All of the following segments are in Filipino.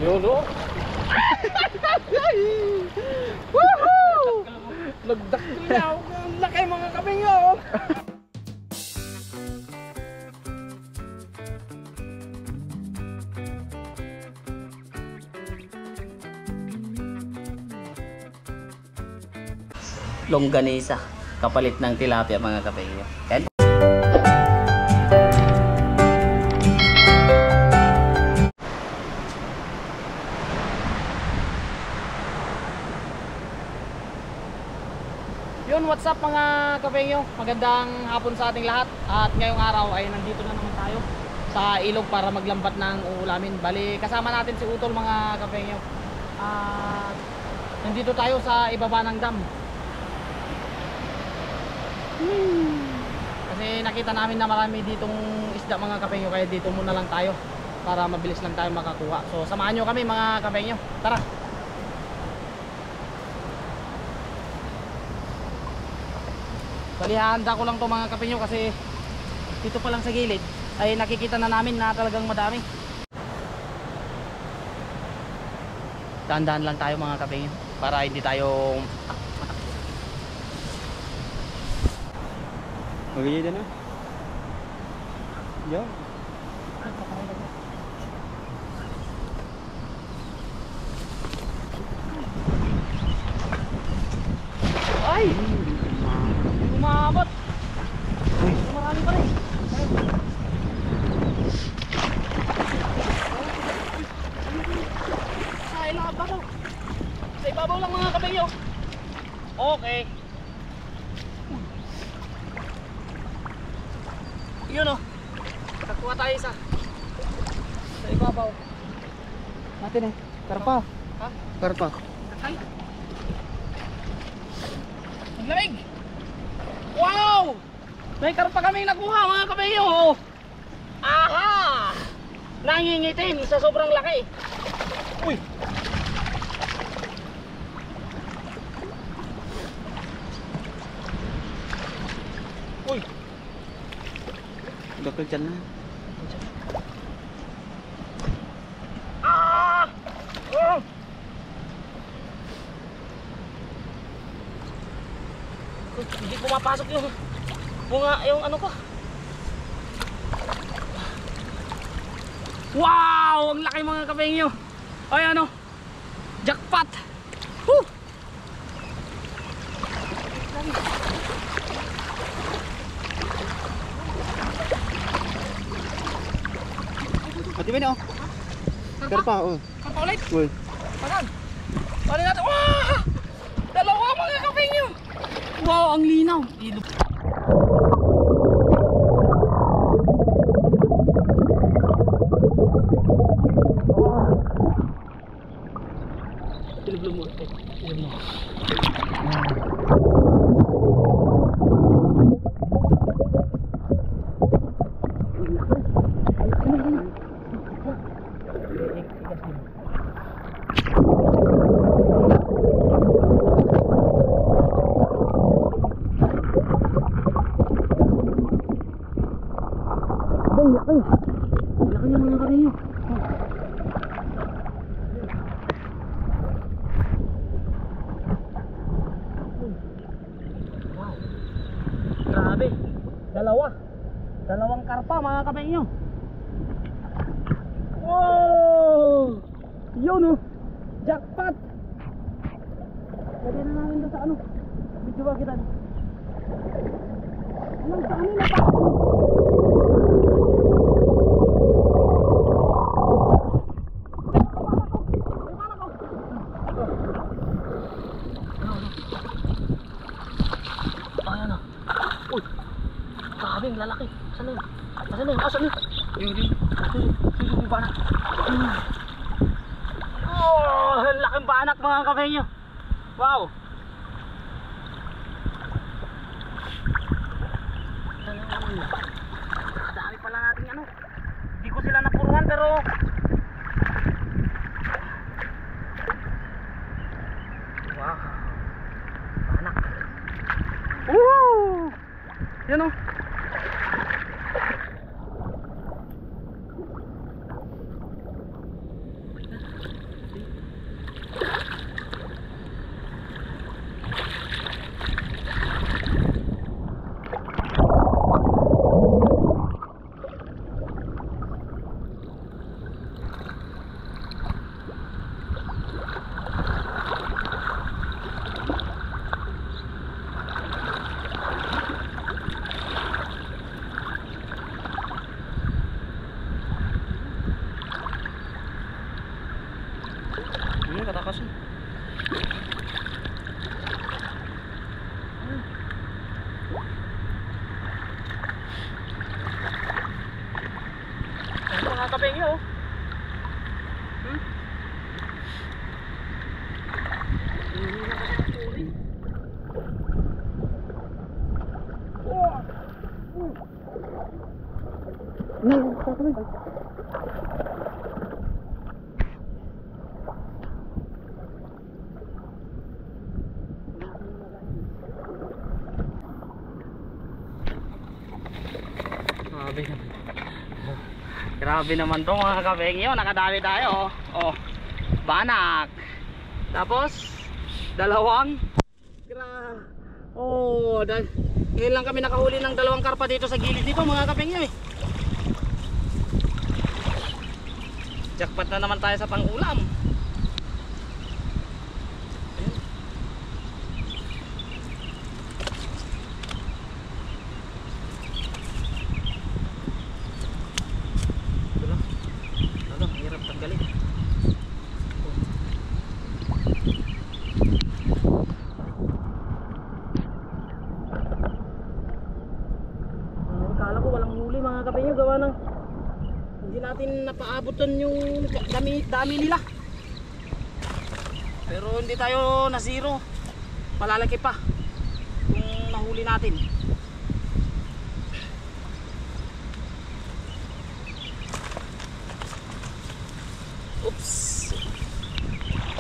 Yun o. Woohoo! Nagdakil na ako. Ang laki mga kabingo. Longganisa kapalit ng tilapia mga kabingo. And yun, what's up mga kabengyo? Magandang hapon sa ating lahat. At ngayong araw ay nandito na naman tayo sa ilog para maglambat ng uulamin. Bali, kasama natin si Utol mga kabengyo. At nandito tayo sa ibaba ng dam. Kasi nakita namin na marami ditong isda mga kabengyo, kaya dito muna lang tayo para mabilis lang tayo makakuha. So samahan nyo kami mga kabengyo. Tara! Balihanda ko lang to mga kapinyo kasi dito pa lang sa gilid ay nakikita na namin na talagang madami. Dahan-dahan lang tayo mga kapinyo para hindi tayo magiging na. Yo. Ay! Umabot. Marami pa rin. Sa ibabaw. Sa ibabaw lang mga kabengyo. Okay. Yun o. Kakuha tayo isa. Sa ibabaw. Natin eh. Karpa. Ha? Karpa. Kakay. Naglamig. Wow! May karpa kaming nakuha mga kabengyo. Aha! Nangingitim sa sobrang laki. Uy! Uy! Bakal dyan na. Ah! Oh! Hindi pumapasok yung bunga, yung ano ko. Wow! Ang laki mga kabengyo. Ay ano? Jackpot! Woo! Pati ba niyo? Karpa, oh. Karpa ulit? Uy. Panan? Panin natin. Wow! Dalawa mga kabengyo. Wow! Ang linaw. Ilog. Ilog mo. Ilog mo. Laki niya mga kabengyo. Wow. Grabe. Dalawang karpa mga kabengyo. Wow! Yun oh. Jackpot. Lagyan na namin doon sa ano. Video ba kita? Anong sa kanina pa? Ang lalaki. Saan yun? Saan yun? Saan yun? Yung banak. Oh, laking banak mga kabengyo. Wow. Dami pala nating ano. Hindi ko sila napuruhan pero wow. Banak. Woo! Yan o. Katakas yun. Ano mga kapengyo? Grabe naman to mga kapengyo, nakadami tayo. Oh, banak. Tapos dalawang ngayon lang kami nakahuli ng dalawang karpa dito sa gilid dito mga kapengyo eh. Jackpot na naman tayo sa pang-ulam. Hindi natin napaabutan yung dami nila. Pero hindi tayo na zero. Malalaki pa kung nahuli natin. Oops.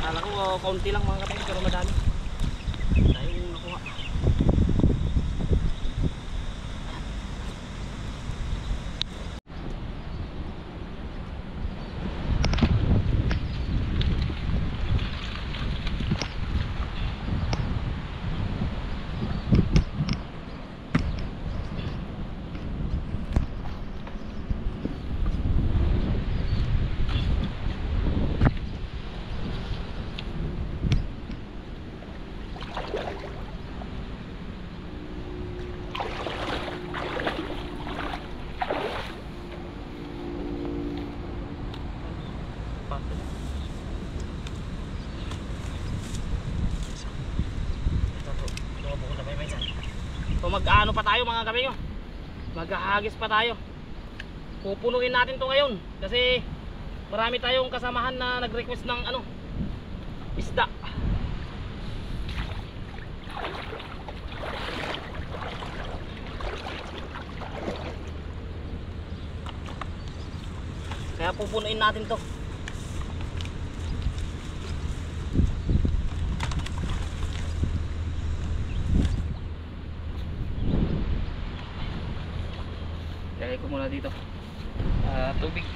Kala ko kaunti lang mga kapatid pero madami. Tayong nakuha. So mag-ano pa tayo mga kapengyo, maghahagis pa tayo. Pupunuin natin to ngayon kasi marami tayong kasamahan na nag-request ng isda. Kaya pupunuin natin to. Lagay ko muna dito tubig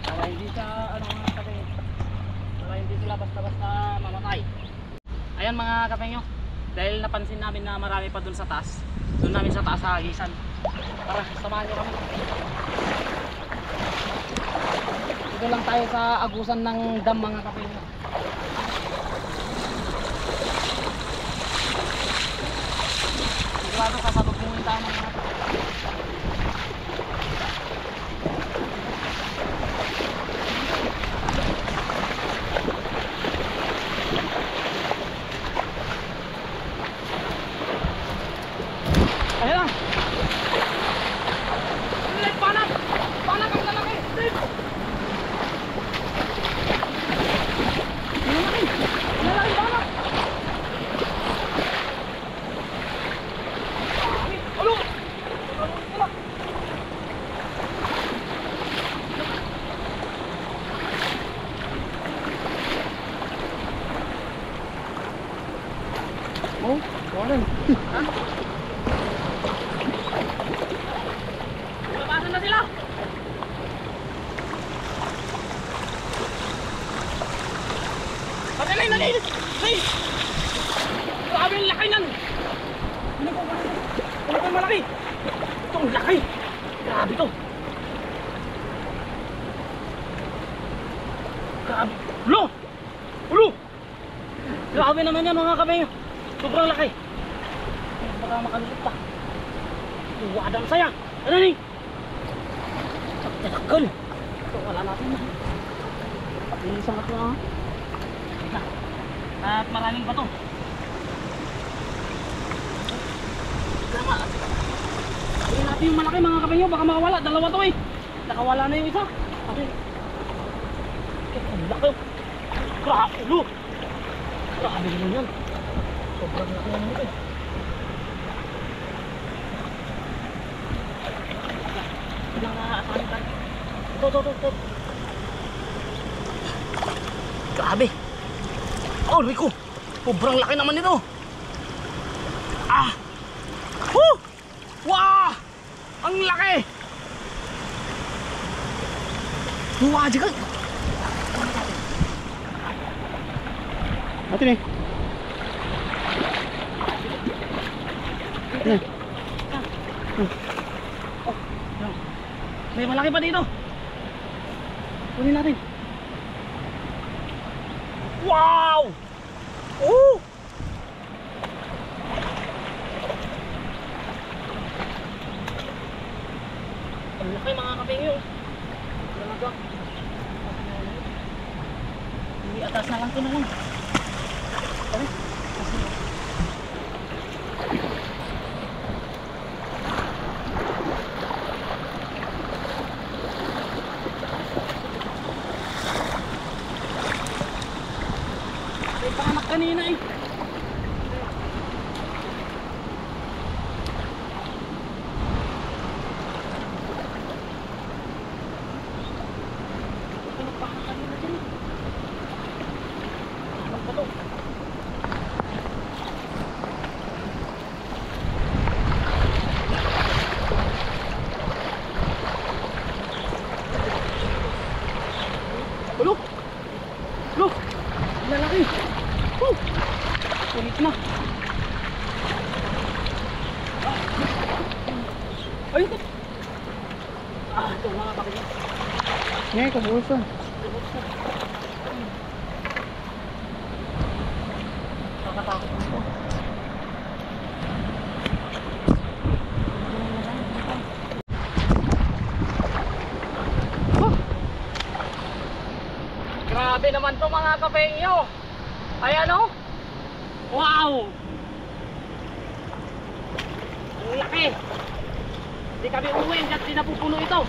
para hindi sa mga kapengyo, para hindi sila basta-basta mamatay. Ayan mga kapengyo, dahil napansin namin na marami pa dun sa taas, dun namin sa taas hagisan. Tara, samahan nyo kami. Dito lang tayo sa agusan ng dam mga kapengyo. Sigurado sasabog mo yung dam mga kapengyo. Ayan lang. Panak! Panak ang lalaki! Lalaki! Lalaki panak! Alo! Oh, walang. Ha? ang malaki. Ito ang laki. Grabe to. Grabe. Ulo! Ulo! Grabe naman yan mga kabayo. Sobrang laki. Baka makalusot pa. Wadang saya. Ano ni? Takal. Ito wala natin. Isang at lang. At maraming bato. Tama. Tingnan natin yung malaki mga kabayo. Baka makawala. Dalawa to eh. Nakawala na yung isa. Okay. Ang laki. Grabe. Ulo. Grabe naman yan. Sobrang laki naman ito eh. Ilang aasahan tayo. Ito. Grabe. Oh, Rico. Sobrang laki naman ito. Ah. Woo! Wow! Ang laki. Wow, jagan. Ate ni. May malaki pa dito. Kunin natin. Wow! Oh! Ang laki mga kapingyo. Talaga. Hindi atas na lang ito na lang. Okay. May panganak kanina eh. Ulo! Ulo! Lalaki! Kulit na! Ay! Ito! Ito mga pakita. Ngayon, kabuusan. Nakatakot na ito. Grabe naman to mga kapengyo. Ayan o. Wow. Ang laki. Hindi kami umuwi kasi di napupuno ito.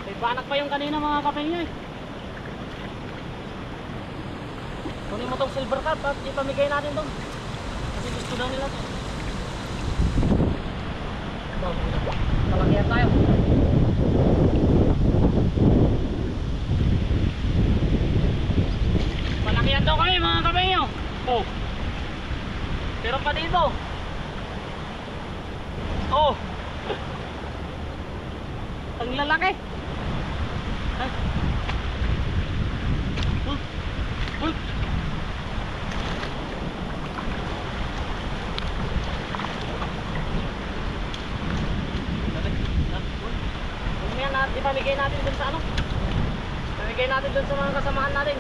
May banak pa yung kanina mga kapengyo eh. Kunin mo tong silver cup at ipamigay natin doon. Kasi gusto daw nila to. Malakyan tayo. Malakyan daw kami mga kapengyo. Oh. Pero pa dito. Oh. Ang lalaki. Ay. Ipamigay natin dun sa ano? Ipamigay natin dun sa mga kasamahan natin.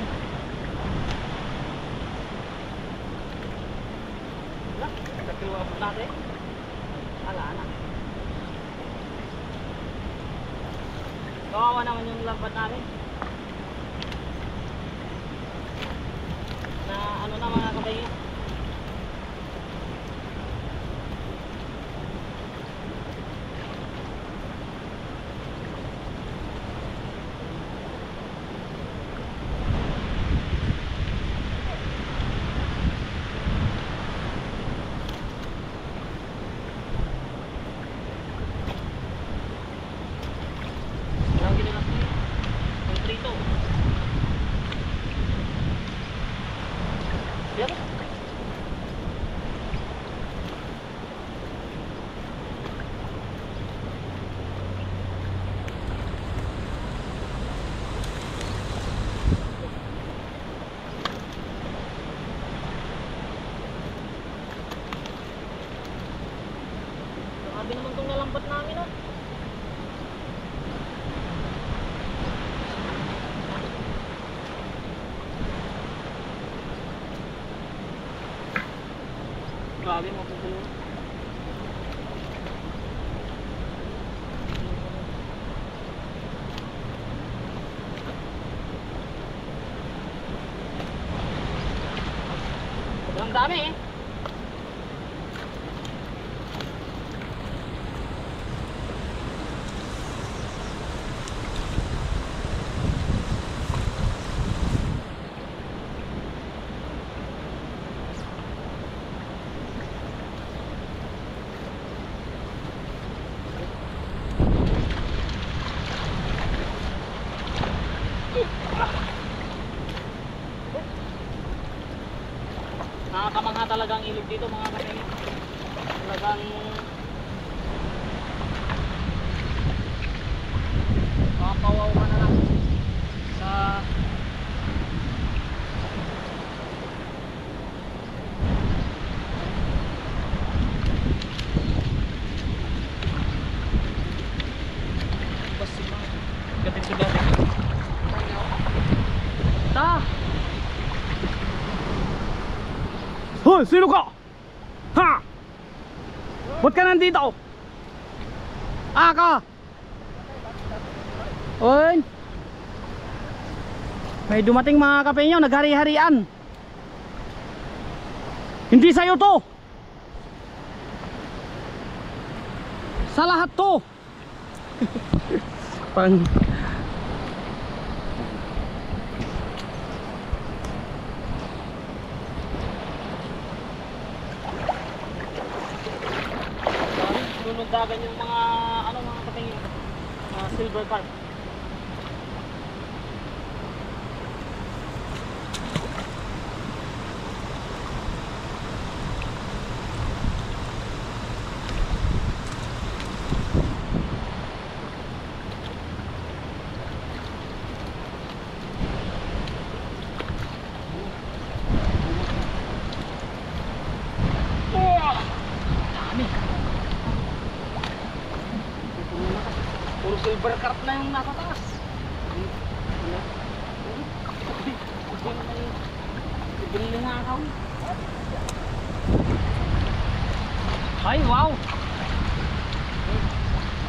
Wala, nagkakiluabot natin. Wala na. Kawawa naman yung lampat natin. Na ano na mga kabayo. grabe mapupuno. Sobrang dami eh. Nakakamangha talagang ilog dito mga kapatid. Talagang makapawaw ka na lang sa gating sa gating. Ta! Hoy, sino ka? Ha? Ba't ka nandito? Ka? Oy. May dumating mga kapenyo, naghari-harian. Hindi sa'yo to. Sa lahat to. Pang lundagan yung mga ano mga katingin, mga silver carp. Puro silver carp na yung nasa taas. Ay, wow.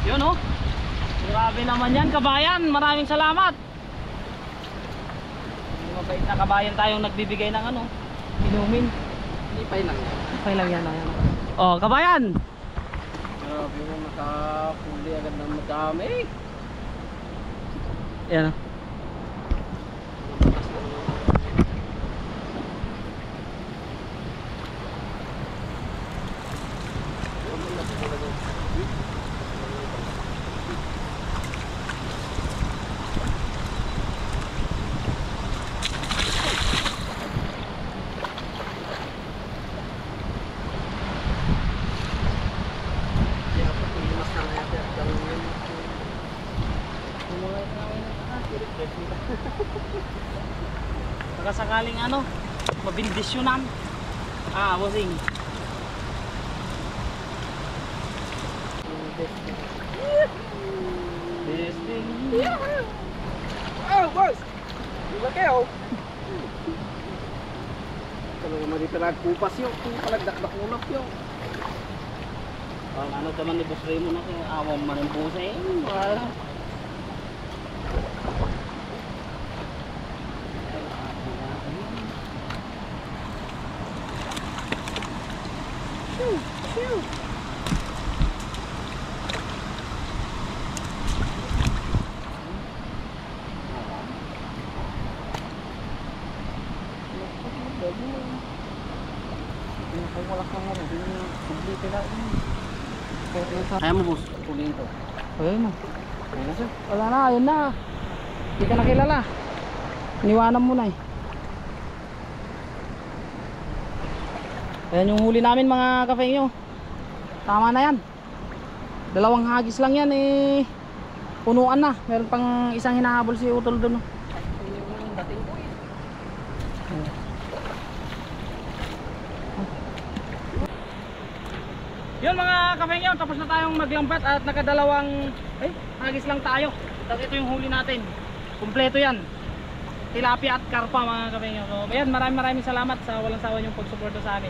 Yun oh. Grabe naman yan, kabayan. Maraming salamat. Mabait na kabayan tayong nagbibigay ng ano, inumin. Ipay lang yan. Ipay lang yan. Oh, kabayan. Grabe mo, nakapuli agad ng madami. Yan. Sakaling ano, mabindisyonan. Bossing. Destiny. Oh, boss! Diba kayo? Talaga maritalag kupas yun. Kung palagdakdakulap yun. Ang ano naman ni Boss Raymond na kaya awang manimpusa eh. Wala. Ayaw mo, boss. Puliin to. Ayun na. Ayun na, sir. Wala na, ayun na. Hindi ka nakilala. Iniwanan mo na eh. Ayan yung huli namin mga kafengyo. Tama na yan. 2 hagis lang yan eh. Punuan na. Meron pang isang hinahabol si Utol dun. Yun mga kafengyo, tapos na tayong maglambat at nakadalawang hagis lang tayo. Tapos ito yung huli natin. Kumpleto yan. Tilapia at karpa mga kafengyo. So ayan, maraming salamat sa walang sawa yung pagsuporta sa akin.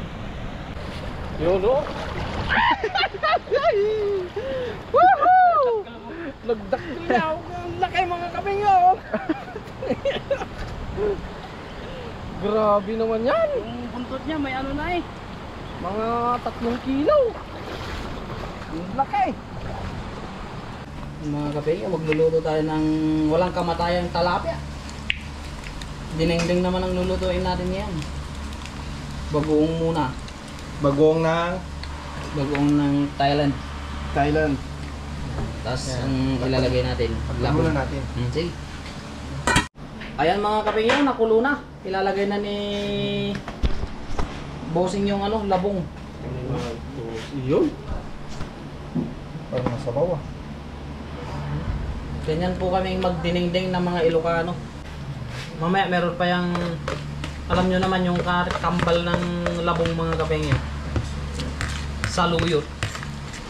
Yun o. Woohoo! Nagdakil na ako. Ang laki mga kapengyo. Grabe naman yan. Yung buntot niya may ano na eh. Mga 3 kilo. Ang laki. Mga kapengyo, magluluto tayo ng walang kamatayang talapia. Dinengdeng naman ang lulutuin natin ngayon. Bagoong muna. Bagong ng Bagoong ng Thailand. Thailand. Tapos Yan. ang ilalagay natin. Paglamunan natin. Sige. Ayan mga kapengyo, nakulo na. Ilalagay na ni bossing yung ano, labong. Yun. Parang masabaw ah. Ganyan po kaming magdinengdeng ng mga Ilocano. Mamaya meron pa yung, alam nyo naman yung kambal ng labong mga kapengyo. Saluyot.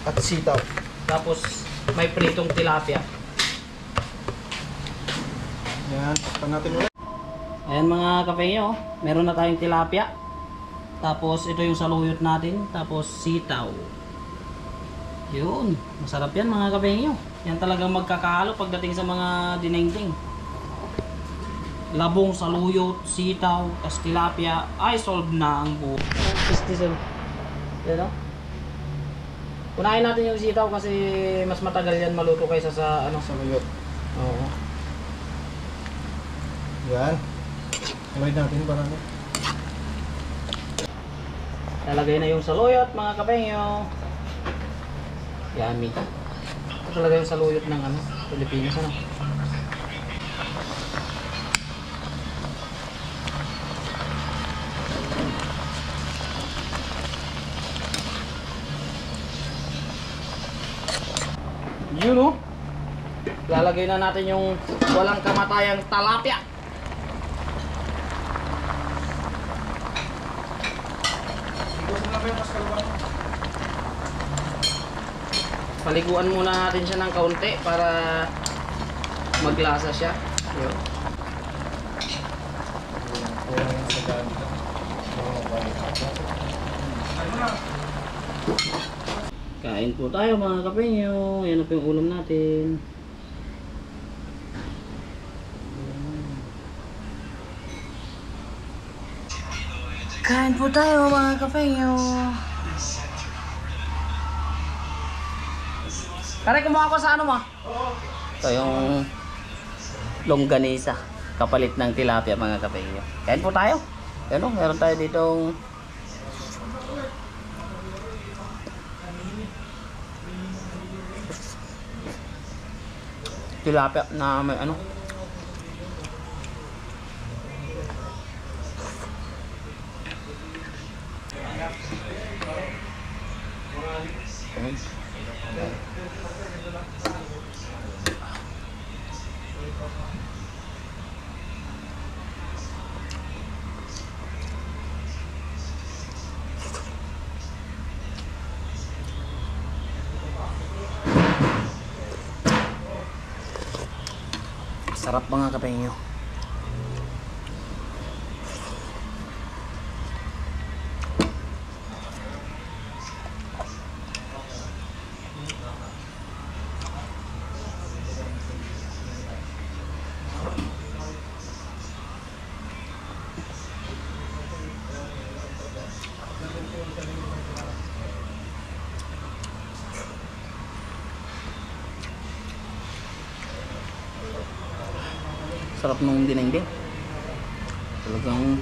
At sitaw. Tapos may pritong tilapia. Yan. Takpan natin ulit. Ayan mga kapengyo, meron na tayong tilapia. Tapos ito yung saluyot natin. Tapos sitaw. Yun, masarap yan mga kapengyo. Yan talagang magkakahalo pagdating sa mga dinengdeng. Labong, saluyot, sitaw, tapos tilapia. Ay, solve na ang buo. Pistisol. Yan o. Unahin natin yung sitaw kasi mas matagal yan maluto kaysa sa ano. Saluyot. Oo. Yan. Alay natin parang. Lalagay na yung saluyot mga kapengyo. Yummy. Ito talaga yung saluyot ng ano, Pilipinas ano. Yun o. Lalagay na natin yung walang kamatayang talapia. Paliguan muna natin siya ng kaunti para maglasa siya. Yun. Kain po tayo mga kapengyo. Yan na po yung ulam natin. Kain po tayo mga kapengyo. Kare, kumuha ko sa ano mo? Ito yung longganisa, kapalit ng tilapia mga kapengyo. Kain po tayo. Ano, meron tayo ditong tilapia na may ano. Sarap mga kapengyo. Sarap nung dinengdeng. Talagang